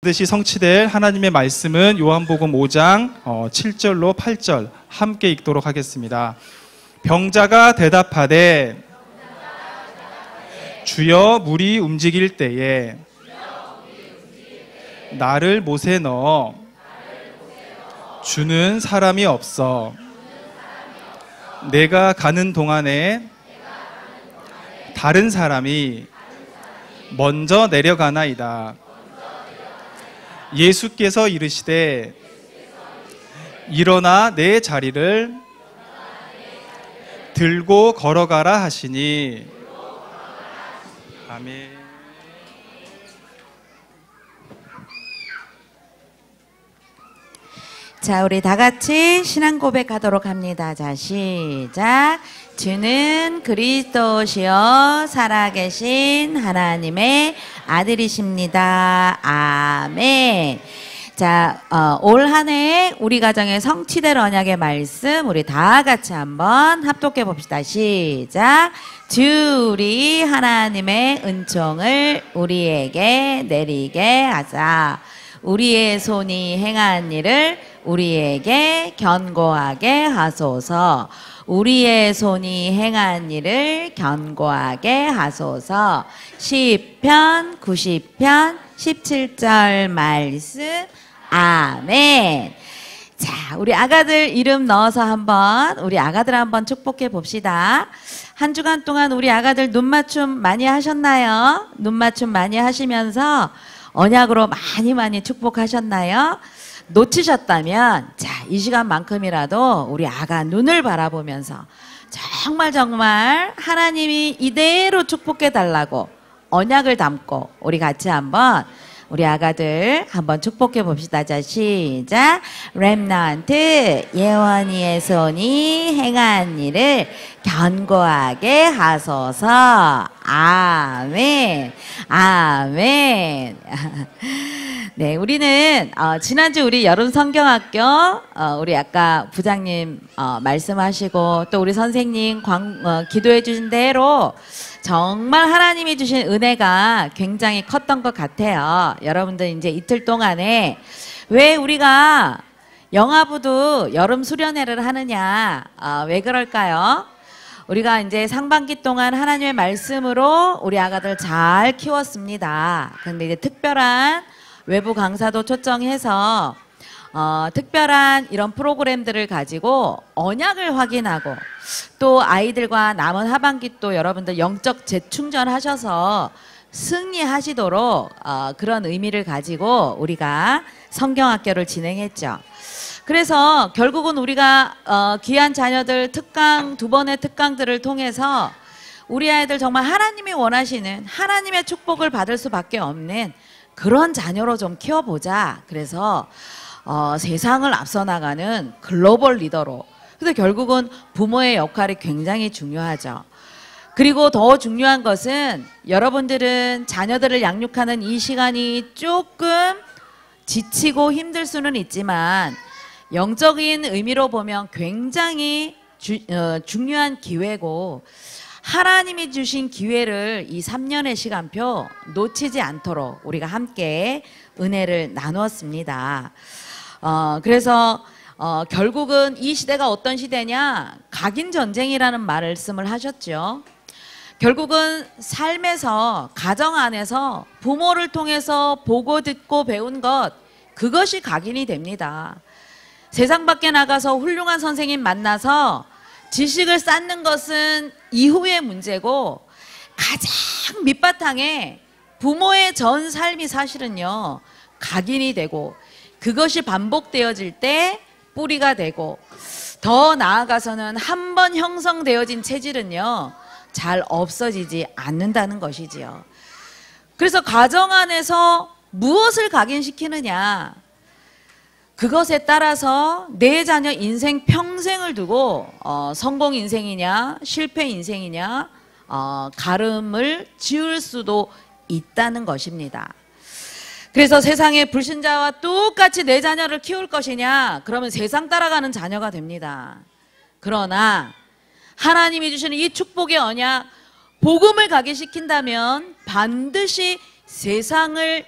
반드시 성취될 하나님의 말씀은 요한복음 5장 7절로 8절 함께 읽도록 하겠습니다. 병자가 대답하되 주여 물이 움직일 때에 나를 못에 넣어 주는 사람이 없어 내가 가는 동안에 다른 사람이 먼저 내려가나이다. 예수께서 이르시되 일어나 내 자리를 들고 걸어가라 하시니 아멘. 자, 우리 다 같이 신앙 고백하도록 합니다. 자, 시작. 주는 그리스도시요 살아계신 하나님의 아들이십니다. 아멘. 자, 올 한 해 우리 가정에 성취될 언약의 말씀 우리 다 같이 한번 합독해 봅시다. 시작. 주 우리 하나님의 은총을 우리에게 내리게 하자. 우리의 손이 행한 일을 우리에게 견고하게 하소서. 우리의 손이 행한 일을 견고하게 하소서. 시편 90편 17절 말씀. 아멘. 자, 우리 아가들 이름 넣어서 한번 우리 아가들 한번 축복해 봅시다. 한 주간 동안 우리 아가들 눈 맞춤 많이 하셨나요? 눈 맞춤 많이 하시면서 언약으로 많이 축복하셨나요? 놓치셨다면 자, 이 시간만큼이라도 우리 아가 눈을 바라보면서 정말 하나님이 이대로 축복해 달라고 언약을 담고 우리 같이 한번 우리 아가들 한번 축복해 봅시다. 자, 시작. 렘넌트 예원이의 손이 행한 일을 견고하게 하소서. 아멘. 아멘. 네, 우리는 지난주 우리 여름 성경학교 우리 아까 부장님 말씀하시고 또 우리 선생님 기도해 주신 대로 정말 하나님이 주신 은혜가 굉장히 컸던 것 같아요. 여러분들 이제 이틀 동안에 왜 우리가 영아부도 여름 수련회를 하느냐, 왜 그럴까요? 우리가 이제 상반기 동안 하나님의 말씀으로 우리 아가들 잘 키웠습니다. 근데 이제 특별한 외부 강사도 초청해서 특별한 이런 프로그램들을 가지고 언약을 확인하고 또 아이들과 남은 하반기 또 여러분들 영적 재충전하셔서 승리하시도록 그런 의미를 가지고 우리가 성경학교를 진행했죠. 그래서 결국은 우리가 귀한 자녀들 특강 2번의 특강들을 통해서 우리 아이들 정말 하나님이 원하시는 하나님의 축복을 받을 수밖에 없는 그런 자녀로 좀 키워보자. 그래서 세상을 앞서 나가는 글로벌 리더로. 근데 결국은 부모의 역할이 굉장히 중요하죠. 그리고 더 중요한 것은 여러분들은 자녀들을 양육하는 이 시간이 조금 지치고 힘들 수는 있지만 영적인 의미로 보면 굉장히 중요한 기회고 하나님이 주신 기회를 이 3년의 시간표 놓치지 않도록 우리가 함께 은혜를 나누었습니다. 그래서 결국은 이 시대가 어떤 시대냐? 각인 전쟁이라는 말씀을 하셨죠. 결국은 삶에서 가정 안에서 부모를 통해서 보고 듣고 배운 것 그것이 각인이 됩니다. 세상 밖에 나가서 훌륭한 선생님 만나서 지식을 쌓는 것은 이후의 문제고 가장 밑바탕에 부모의 전 삶이 사실은요 각인이 되고 그것이 반복되어질 때 뿌리가 되고 더 나아가서는 한 번 형성되어진 체질은요 잘 없어지지 않는다는 것이지요. 그래서 가정 안에서 무엇을 각인시키느냐 그것에 따라서 내 자녀 인생 평생을 두고 성공 인생이냐 실패 인생이냐 가름을 지을 수도 있다는 것입니다. 그래서 세상의 불신자와 똑같이 내 자녀를 키울 것이냐 그러면 세상 따라가는 자녀가 됩니다. 그러나 하나님이 주시는 이 축복의 언약 복음을 각인시킨다면 반드시 세상을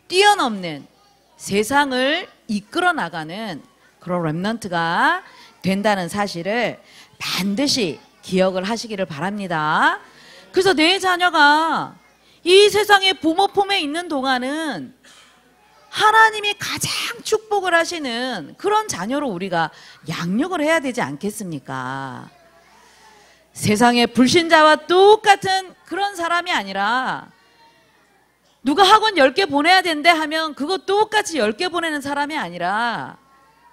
뛰어넘는 세상을 이끌어 나가는 그런 렘넌트가 된다는 사실을 반드시 기억을 하시기를 바랍니다. 그래서 내 자녀가 이 세상의 부모 품에 있는 동안은 하나님이 가장 축복을 하시는 그런 자녀로 우리가 양육을 해야 되지 않겠습니까? 세상의 불신자와 똑같은 그런 사람이 아니라 누가 학원 10개 보내야 된대 하면 그거 똑같이 10개 보내는 사람이 아니라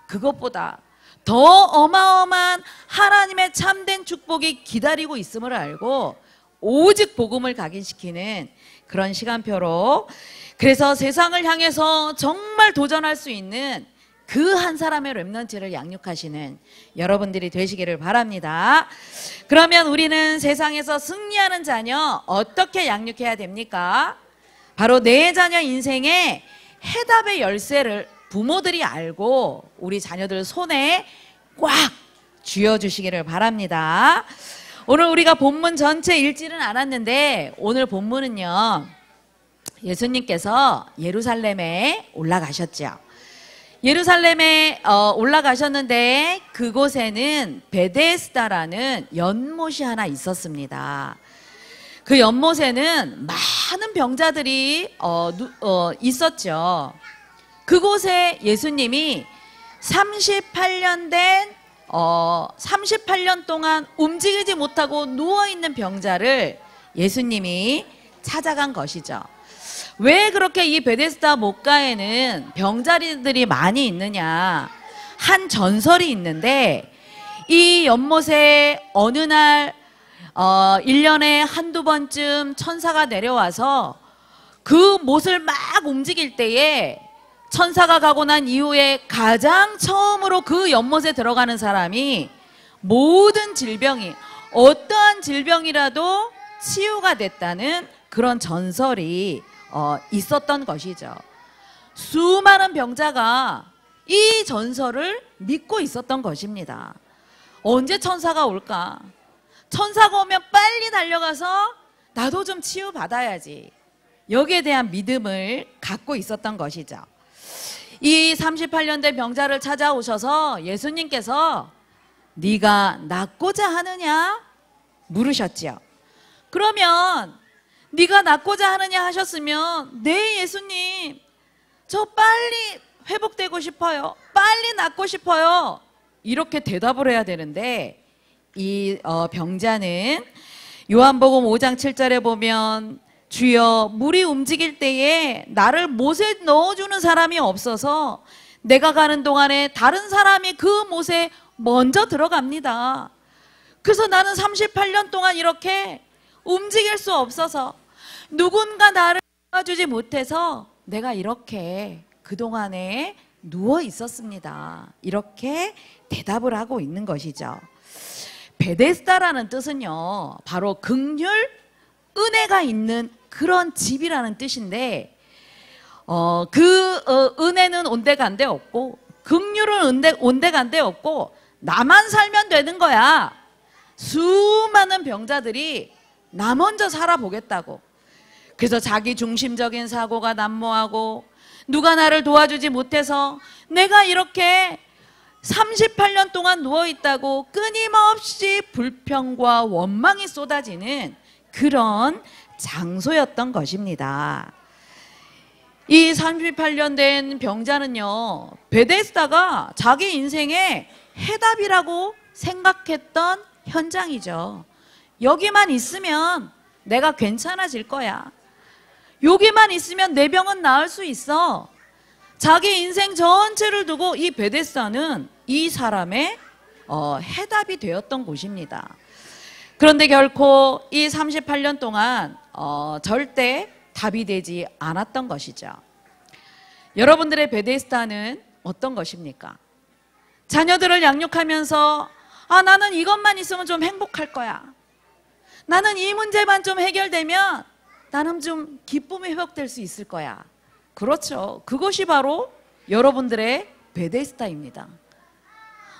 그것보다 더 어마어마한 하나님의 참된 축복이 기다리고 있음을 알고 오직 복음을 각인시키는 그런 시간표로, 그래서 세상을 향해서 정말 도전할 수 있는 그 한 사람의 렘넌트를 양육하시는 여러분들이 되시기를 바랍니다. 그러면 우리는 세상에서 승리하는 자녀 어떻게 양육해야 됩니까? 바로 내 자녀 인생의 해답의 열쇠를 부모들이 알고 우리 자녀들 손에 꽉 쥐어주시기를 바랍니다. 오늘 우리가 본문 전체 읽지는 않았는데 오늘 본문은요, 예수님께서 예루살렘에 올라가셨죠. 예루살렘에 올라가셨는데 그곳에는 베데스다라는 연못이 하나 있었습니다. 그 연못에는 많은 병자들이 있었죠. 그곳에 예수님이 38년 동안 움직이지 못하고 누워있는 병자를 예수님이 찾아간 것이죠. 왜 그렇게 이 베데스다 못가에는 병자리들이 많이 있느냐? 한 전설이 있는데 이 연못에 어느 날 1년에 한두 번쯤 천사가 내려와서 그 못을 막 움직일 때에 천사가 가고 난 이후에 가장 처음으로 그 연못에 들어가는 사람이 모든 질병이, 어떠한 질병이라도 치유가 됐다는 그런 전설이 있었던 것이죠. 수많은 병자가 이 전설을 믿고 있었던 것입니다. 언제 천사가 올까? 천사가 오면 빨리 달려가서 나도 좀 치유받아야지. 여기에 대한 믿음을 갖고 있었던 것이죠. 이 38년 된 병자를 찾아오셔서 예수님께서 네가 낫고자 하느냐? 물으셨죠. 그러면 네가 낫고자 하느냐 하셨으면 네 예수님, 저 빨리 회복되고 싶어요. 빨리 낫고 싶어요. 이렇게 대답을 해야 되는데 이 병자는 요한복음 5장 7절에 보면 주여 물이 움직일 때에 나를 못에 넣어주는 사람이 없어서 내가 가는 동안에 다른 사람이 그 못에 먼저 들어갑니다. 그래서 나는 38년 동안 이렇게 움직일 수 없어서 누군가 나를 도와주지 못해서 내가 이렇게 그동안에 누워 있었습니다. 이렇게 대답을 하고 있는 것이죠. 베데스다라는 뜻은요, 바로 긍휼, 은혜가 있는 그런 집이라는 뜻인데 은혜는 온데간데 없고 긍휼은 온데간데 없고 나만 살면 되는 거야. 수많은 병자들이 나 먼저 살아보겠다고, 그래서 자기 중심적인 사고가 난무하고 누가 나를 도와주지 못해서 내가 이렇게 38년 동안 누워있다고 끊임없이 불평과 원망이 쏟아지는 그런 장소였던 것입니다. 이 38년 된 병자는요, 베데스다가 자기 인생의 해답이라고 생각했던 현장이죠. 여기만 있으면 내가 괜찮아질 거야. 여기만 있으면 내 병은 나을 수 있어. 자기 인생 전체를 두고 이 베데스다는 이 사람의 해답이 되었던 곳입니다. 그런데 결코 이 38년 동안 절대 답이 되지 않았던 것이죠. 여러분들의 베데스다는 어떤 것입니까? 자녀들을 양육하면서 나는 이것만 있으면 좀 행복할 거야. 나는 이 문제만 좀 해결되면 나는 좀 기쁨이 회복될 수 있을 거야. 그렇죠. 그것이 바로 여러분들의 베데스다입니다.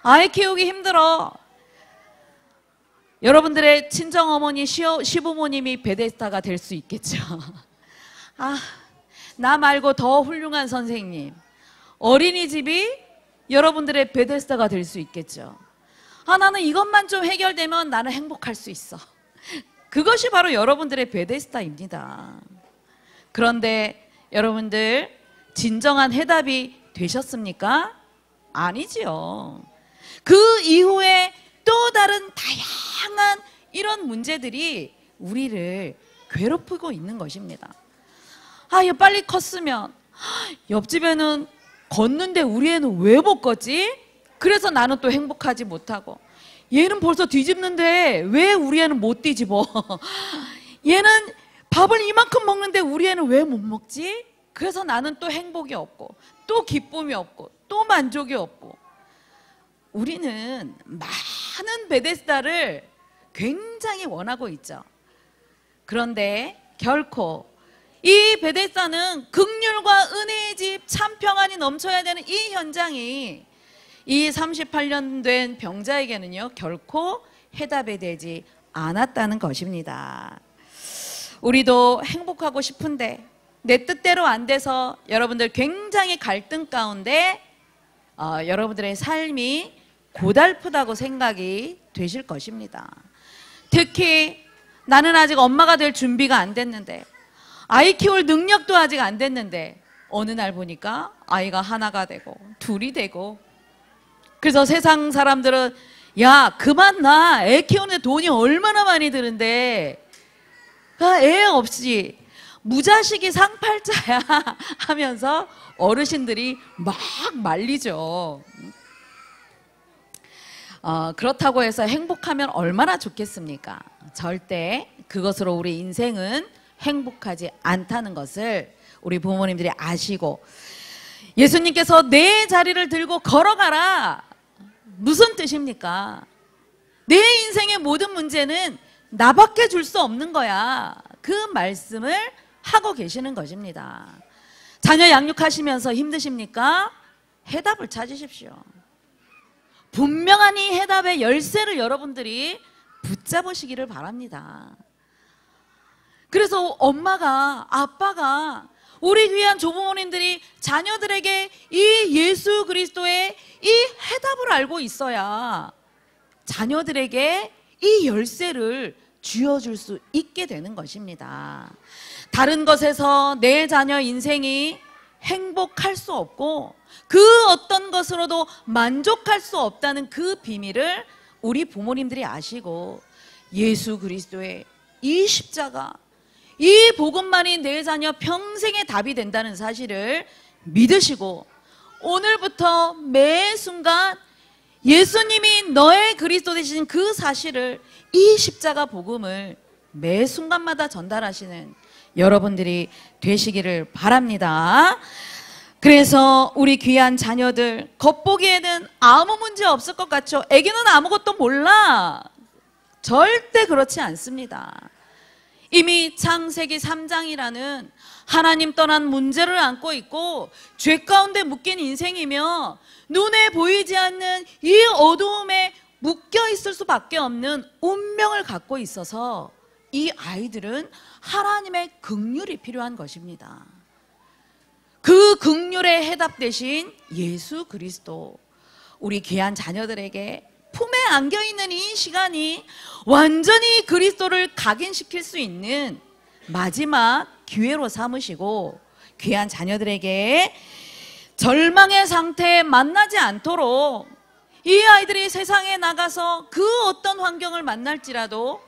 아이 키우기 힘들어. 여러분들의 친정어머니, 시부모님이 베데스다가 될 수 있겠죠. 나 말고 더 훌륭한 선생님, 어린이집이 여러분들의 베데스다가 될 수 있겠죠. 아, 나는 이것만 좀 해결되면 나는 행복할 수 있어. 그것이 바로 여러분들의 베데스다입니다. 그런데 여러분들 진정한 해답이 되셨습니까? 아니지요. 그 이후에 또 다른 다양한 이런 문제들이 우리를 괴롭히고 있는 것입니다. 아, 얘 빨리 컸으면, 옆집에는 걷는데 우리 애는 왜 못 걷지? 그래서 나는 또 행복하지 못하고, 얘는 벌써 뒤집는데 왜 우리 애는 못 뒤집어? 얘는 밥을 이만큼 먹는데 우리 애는 왜 못 먹지? 그래서 나는 또 행복이 없고, 또 기쁨이 없고, 또 만족이 없고. 우리는 많은 베데스다를 굉장히 원하고 있죠. 그런데 결코 이 베데스다는 긍휼과 은혜의 집, 참 평안이 넘쳐야 되는 이 현장이 이 38년 된 병자에게는요, 결코 해답이 되지 않았다는 것입니다. 우리도 행복하고 싶은데 내 뜻대로 안 돼서 여러분들 굉장히 갈등 가운데 여러분들의 삶이 고달프다고 생각이 되실 것입니다. 특히 나는 아직 엄마가 될 준비가 안 됐는데, 아이 키울 능력도 아직 안 됐는데, 어느 날 보니까 아이가 하나가 되고 둘이 되고, 그래서 세상 사람들은 야, 그만 나. 애 키우는데 돈이 얼마나 많이 드는데 애 없이 무자식이 상팔자야 하면서 어르신들이 막 말리죠. 그렇다고 해서 행복하면 얼마나 좋겠습니까? 절대 그것으로 우리 인생은 행복하지 않다는 것을 우리 부모님들이 아시고, 예수님께서 내 자리를 들고 걸어가라. 무슨 뜻입니까? 내 인생의 모든 문제는 나밖에 줄 수 없는 거야. 그 말씀을 하고 계시는 것입니다. 자녀 양육하시면서 힘드십니까? 해답을 찾으십시오. 분명한 이 해답의 열쇠를 여러분들이 붙잡으시기를 바랍니다. 그래서 엄마가, 아빠가, 우리 귀한 조부모님들이 자녀들에게 이 예수 그리스도의 이 해답을 알고 있어야 자녀들에게 이 열쇠를 쥐어줄 수 있게 되는 것입니다. 다른 것에서 내 자녀 인생이 행복할 수 없고 그 어떤 것으로도 만족할 수 없다는 그 비밀을 우리 부모님들이 아시고, 예수 그리스도의 이 십자가, 이 복음만이 내 자녀 평생의 답이 된다는 사실을 믿으시고, 오늘부터 매 순간 예수님이 너의 그리스도 되신 그 사실을, 이 십자가 복음을 매 순간마다 전달하시는 여러분들이 되시기를 바랍니다. 그래서 우리 귀한 자녀들, 겉보기에는 아무 문제 없을 것 같죠? 애기는 아무것도 몰라. 절대 그렇지 않습니다. 이미 창세기 3장이라는 하나님 떠난 문제를 안고 있고, 죄 가운데 묶인 인생이며 눈에 보이지 않는 이 어두움에 묶여 있을 수밖에 없는 운명을 갖고 있어서 이 아이들은 하나님의 긍휼이 필요한 것입니다. 그 긍휼의 해답 대신 예수 그리스도, 우리 귀한 자녀들에게 품에 안겨있는 이 시간이 완전히 그리스도를 각인시킬 수 있는 마지막 기회로 삼으시고, 귀한 자녀들에게 절망의 상태에 만나지 않도록, 이 아이들이 세상에 나가서 그 어떤 환경을 만날지라도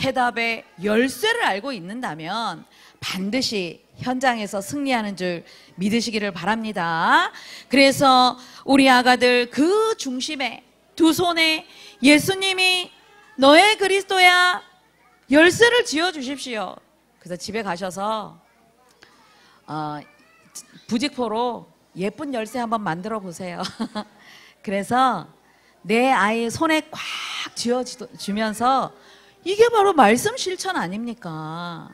해답의 열쇠를 알고 있는다면 반드시 현장에서 승리하는 줄 믿으시기를 바랍니다. 그래서 우리 아가들 그 중심에 두 손에 예수님이 너의 그리스도야 열쇠를 쥐어 주십시오. 그래서 집에 가셔서 부직포로 예쁜 열쇠 한번 만들어 보세요. 그래서 내 아이 손에 꽉 쥐어주면서, 이게 바로 말씀 실천 아닙니까?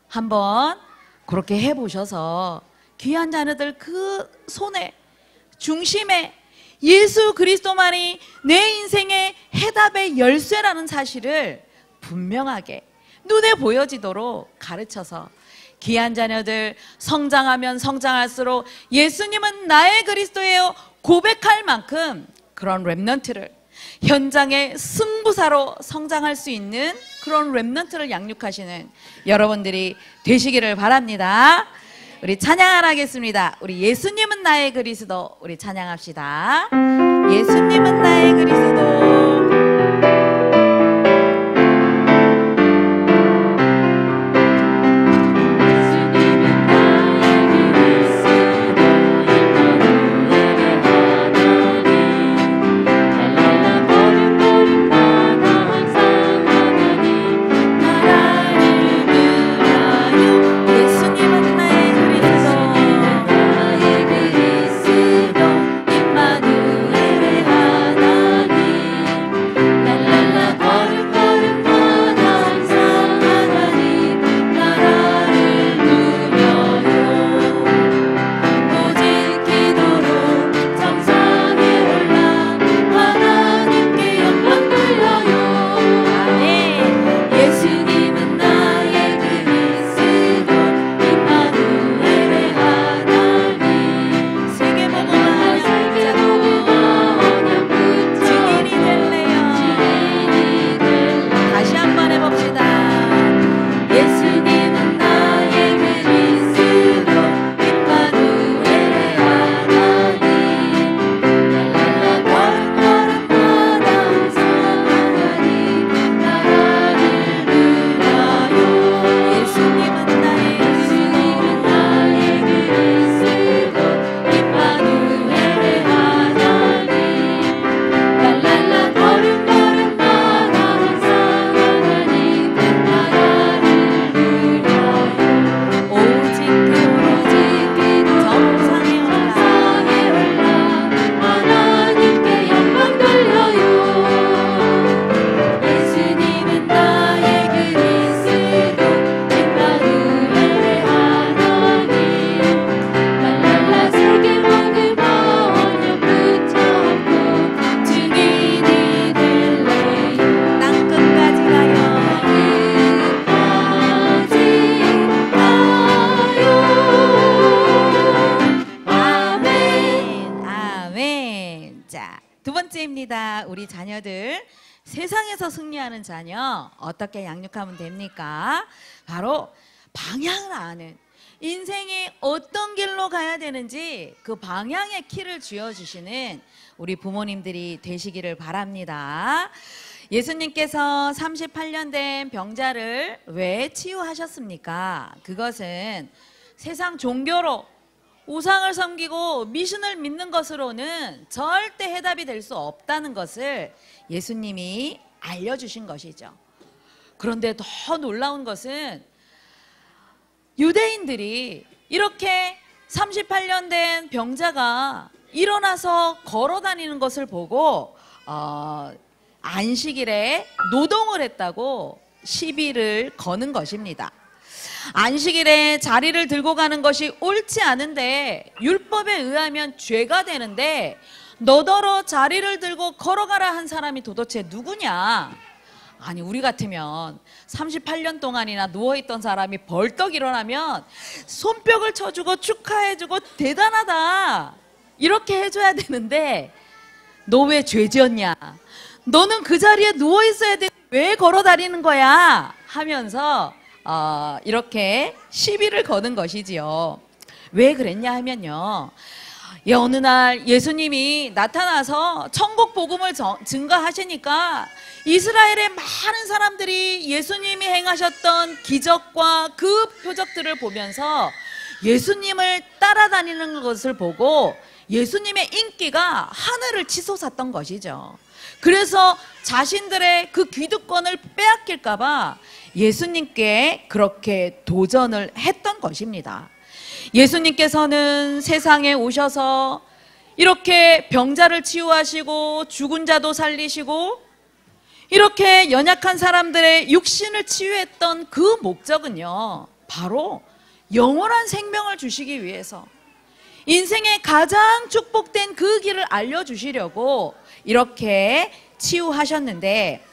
한번 그렇게 해보셔서 귀한 자녀들 그 손에 중심에 예수 그리스도만이 내 인생의 해답의 열쇠라는 사실을 분명하게 눈에 보여지도록 가르쳐서 귀한 자녀들 성장하면 성장할수록 예수님은 나의 그리스도예요 고백할 만큼 그런 렘넌트를 현장의 승부사로 성장할 수 있는 그런 렘넌트를 양육하시는 여러분들이 되시기를 바랍니다. 우리 찬양을 하겠습니다. 우리 예수님은 나의 그리스도 우리 찬양합시다. 예수님은 나의 그리스도. 우리 자녀들 세상에서 승리하는 자녀 어떻게 양육하면 됩니까? 바로 방향을 아는 인생이 어떤 길로 가야 되는지 그 방향의 키를 쥐어주시는 우리 부모님들이 되시기를 바랍니다. 예수님께서 38년 된 병자를 왜 치유하셨습니까? 그것은 세상 종교로 우상을 섬기고 미신을 믿는 것으로는 절대 해답이 될 수 없다는 것을 예수님이 알려주신 것이죠. 그런데 더 놀라운 것은 유대인들이 이렇게 38년 된 병자가 일어나서 걸어 다니는 것을 보고 안식일에 노동을 했다고 시비를 거는 것입니다. 안식일에 자리를 들고 가는 것이 옳지 않은데 율법에 의하면 죄가 되는데 너더러 자리를 들고 걸어가라 한 사람이 도대체 누구냐? 아니 우리 같으면 38년 동안이나 누워있던 사람이 벌떡 일어나면 손뼉을 쳐주고 축하해주고 대단하다 이렇게 해줘야 되는데 너 왜 죄 지었냐? 너는 그 자리에 누워있어야 되는데 왜 걸어다니는 거야? 하면서 이렇게 시비를 거는 것이지요. 왜 그랬냐 하면요, 어느 날 예수님이 나타나서 천국 복음을 증거하시니까 이스라엘의 많은 사람들이 예수님이 행하셨던 기적과 그 표적들을 보면서 예수님을 따라다니는 것을 보고 예수님의 인기가 하늘을 치솟았던 것이죠. 그래서 자신들의 그 기득권을 빼앗길까 봐 예수님께 그렇게 도전을 했던 것입니다. 예수님께서는 세상에 오셔서 이렇게 병자를 치유하시고 죽은 자도 살리시고 이렇게 연약한 사람들의 육신을 치유했던 그 목적은요, 바로 영원한 생명을 주시기 위해서 인생의 가장 축복된 그 길을 알려주시려고 이렇게 치유하셨는데,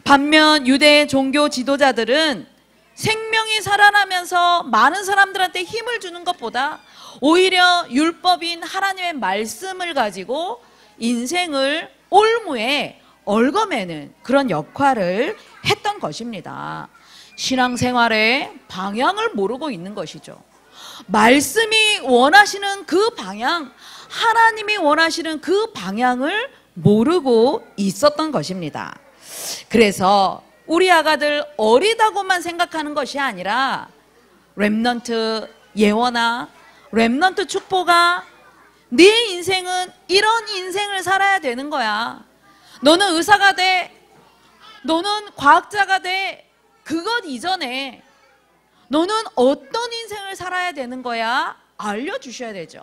반면 유대 종교 지도자들은 생명이 살아나면서 많은 사람들한테 힘을 주는 것보다 오히려 율법인 하나님의 말씀을 가지고 인생을 올무에 얽어매는 그런 역할을 했던 것입니다. 신앙생활의 방향을 모르고 있는 것이죠. 말씀이 원하시는 그 방향, 하나님이 원하시는 그 방향을 모르고 있었던 것입니다. 그래서 우리 아가들 어리다고만 생각하는 것이 아니라 렘넌트 예원아, 렘넌트 축복아, 네 인생은 이런 인생을 살아야 되는 거야. 너는 의사가 돼, 너는 과학자가 돼. 그것 이전에 너는 어떤 인생을 살아야 되는 거야? 알려주셔야 되죠.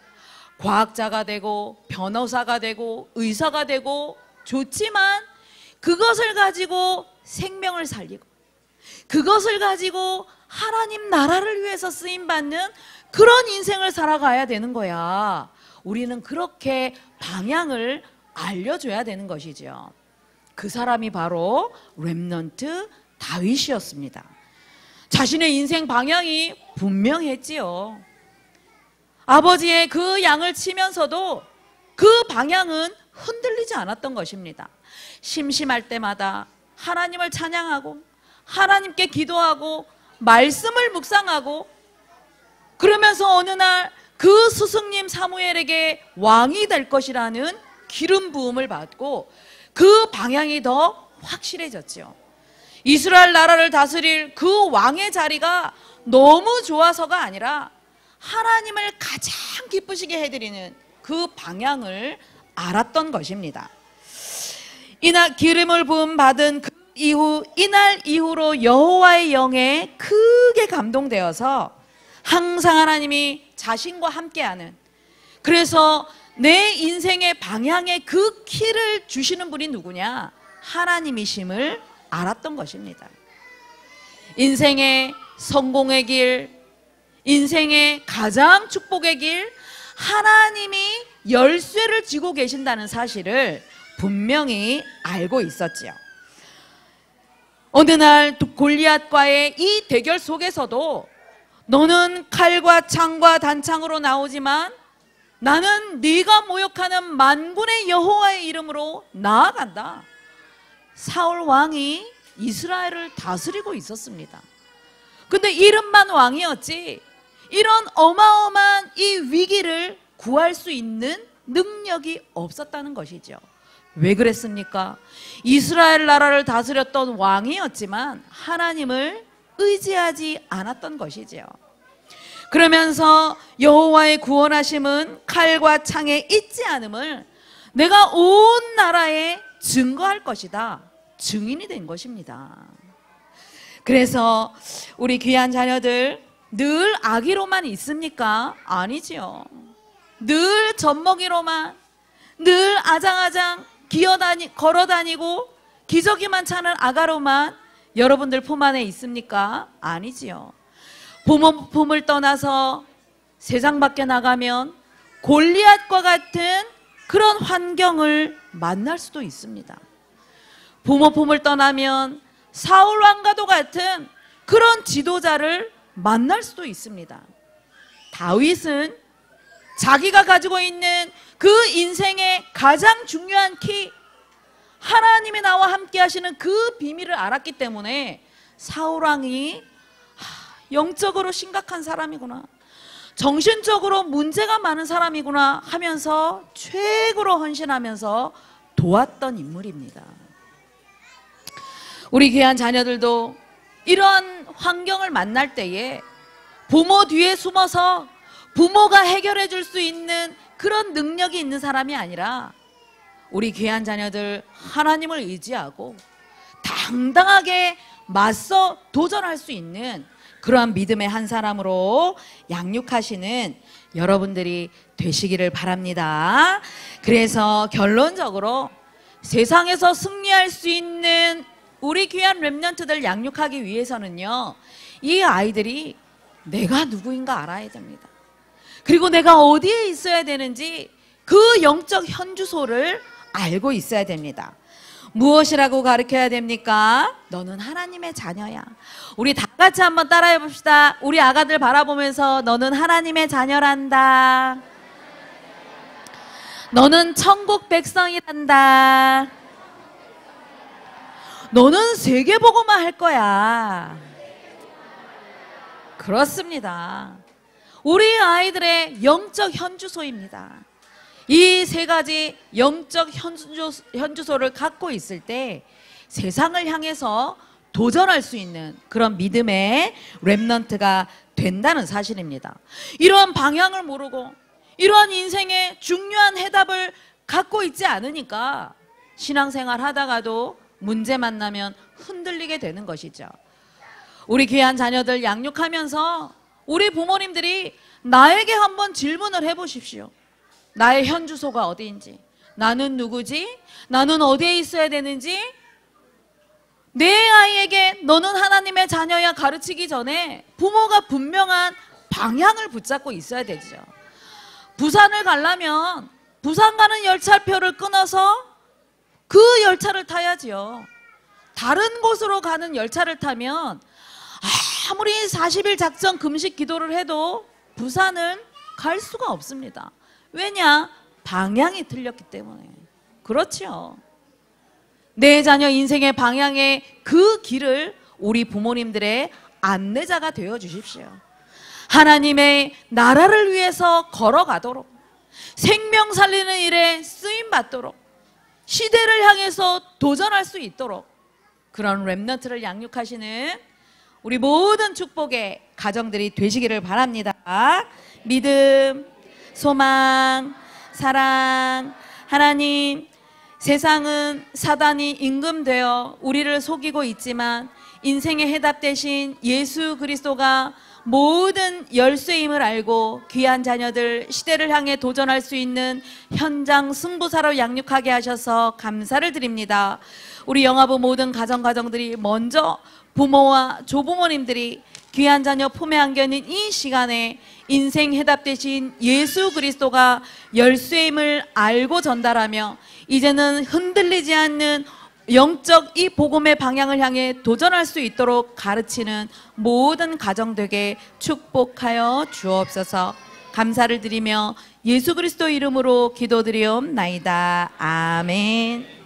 과학자가 되고 변호사가 되고 의사가 되고 좋지만 그것을 가지고 생명을 살리고 그것을 가지고 하나님 나라를 위해서 쓰임받는 그런 인생을 살아가야 되는 거야. 우리는 그렇게 방향을 알려줘야 되는 것이죠. 그 사람이 바로 렘넌트 다윗이었습니다. 자신의 인생 방향이 분명했지요. 아버지의 그 양을 치면서도 그 방향은 흔들리지 않았던 것입니다. 심심할 때마다 하나님을 찬양하고 하나님께 기도하고 말씀을 묵상하고 그러면서 어느 날 그 스승님 사무엘에게 왕이 될 것이라는 기름 부음을 받고 그 방향이 더 확실해졌죠. 이스라엘 나라를 다스릴 그 왕의 자리가 너무 좋아서가 아니라 하나님을 가장 기쁘시게 해드리는 그 방향을 알았던 것입니다. 이날 기름을 부음 받은 그 이후 이날 이후로 여호와의 영에 크게 감동되어서 항상 하나님이 자신과 함께하는, 그래서 내 인생의 방향의 그 키를 주시는 분이 누구냐? 하나님이심을 알았던 것입니다. 인생의 성공의 길, 인생의 가장 축복의 길, 하나님이 열쇠를 쥐고 계신다는 사실을 분명히 알고 있었지요. 어느 날 골리앗과의 이 대결 속에서도 너는 칼과 창과 단창으로 나오지만 나는 네가 모욕하는 만군의 여호와의 이름으로 나아간다. 사울 왕이 이스라엘을 다스리고 있었습니다. 근데 이름만 왕이었지 이런 어마어마한 이 위기를 구할 수 있는 능력이 없었다는 것이죠. 왜 그랬습니까? 이스라엘 나라를 다스렸던 왕이었지만 하나님을 의지하지 않았던 것이지요. 그러면서 여호와의 구원하심은 칼과 창에 있지 않음을 내가 온 나라에 증거할 것이다. 증인이 된 것입니다. 그래서 우리 귀한 자녀들 늘 아기로만 있습니까? 아니지요. 늘 젖먹이로만, 늘 아장아장 걸어다니고 기저귀만 차는 아가로만 여러분들 품 안에 있습니까? 아니지요. 부모품을 떠나서 세상 밖에 나가면 골리앗과 같은 그런 환경을 만날 수도 있습니다. 부모품을 떠나면 사울 왕과도 같은 그런 지도자를 만날 수도 있습니다. 다윗은 자기가 가지고 있는 그 인생의 가장 중요한 키, 하나님이 나와 함께 하시는 그 비밀을 알았기 때문에 사울 왕이 영적으로 심각한 사람이구나, 정신적으로 문제가 많은 사람이구나 하면서 최고로 헌신하면서 도왔던 인물입니다. 우리 귀한 자녀들도 이러한 환경을 만날 때에 부모 뒤에 숨어서 부모가 해결해 줄 수 있는 그런 능력이 있는 사람이 아니라 우리 귀한 자녀들 하나님을 의지하고 당당하게 맞서 도전할 수 있는 그러한 믿음의 한 사람으로 양육하시는 여러분들이 되시기를 바랍니다. 그래서 결론적으로 세상에서 승리할 수 있는 우리 귀한 렘넌트들 양육하기 위해서는요, 이 아이들이 내가 누구인가 알아야 됩니다. 그리고 내가 어디에 있어야 되는지 그 영적 현주소를 알고 있어야 됩니다. 무엇이라고 가르쳐야 됩니까? 너는 하나님의 자녀야. 우리 다 같이 한번 따라해 봅시다. 우리 아가들 바라보면서 너는 하나님의 자녀란다. 너는 천국 백성이란다. 너는 세계복음화 할 거야. 그렇습니다. 우리 아이들의 영적 현주소입니다. 이 세 가지 영적 현주소를 갖고 있을 때 세상을 향해서 도전할 수 있는 그런 믿음의 렘넌트가 된다는 사실입니다. 이러한 방향을 모르고 이러한 인생의 중요한 해답을 갖고 있지 않으니까 신앙생활 하다가도 문제 만나면 흔들리게 되는 것이죠. 우리 귀한 자녀들 양육하면서 우리 부모님들이 나에게 한번 질문을 해보십시오. 나의 현주소가 어디인지, 나는 누구지? 나는 어디에 있어야 되는지? 내 아이에게 너는 하나님의 자녀야 가르치기 전에 부모가 분명한 방향을 붙잡고 있어야 되죠. 부산을 가려면 부산 가는 열차표를 끊어서 그 열차를 타야지요. 다른 곳으로 가는 열차를 타면 아무리 40일 작전 금식 기도를 해도 부산은 갈 수가 없습니다. 왜냐? 방향이 틀렸기 때문에. 그렇죠. 내 자녀 인생의 방향의 그 길을 우리 부모님들의 안내자가 되어 주십시오. 하나님의 나라를 위해서 걸어가도록, 생명 살리는 일에 쓰임받도록, 시대를 향해서 도전할 수 있도록 그런 렘넌트를 양육하시는 우리 모든 축복의 가정들이 되시기를 바랍니다. 믿음, 소망, 사랑, 하나님. 세상은 사단이 임금되어 우리를 속이고 있지만 인생의 해답 대신 예수 그리스도가 모든 열쇠임을 알고 귀한 자녀들 시대를 향해 도전할 수 있는 현장 승부사로 양육하게 하셔서 감사를 드립니다. 우리 영화부 모든 가정들이 먼저 부모와 조부모님들이 귀한 자녀 품에 안겨있는 이 시간에 인생 해답 대신 예수 그리스도가 열쇠임을 알고 전달하며 이제는 흔들리지 않는 영적 이 복음의 방향을 향해 도전할 수 있도록 가르치는 모든 가정 되게 축복하여 주옵소서. 감사를 드리며 예수 그리스도 이름으로 기도드리옵나이다. 아멘.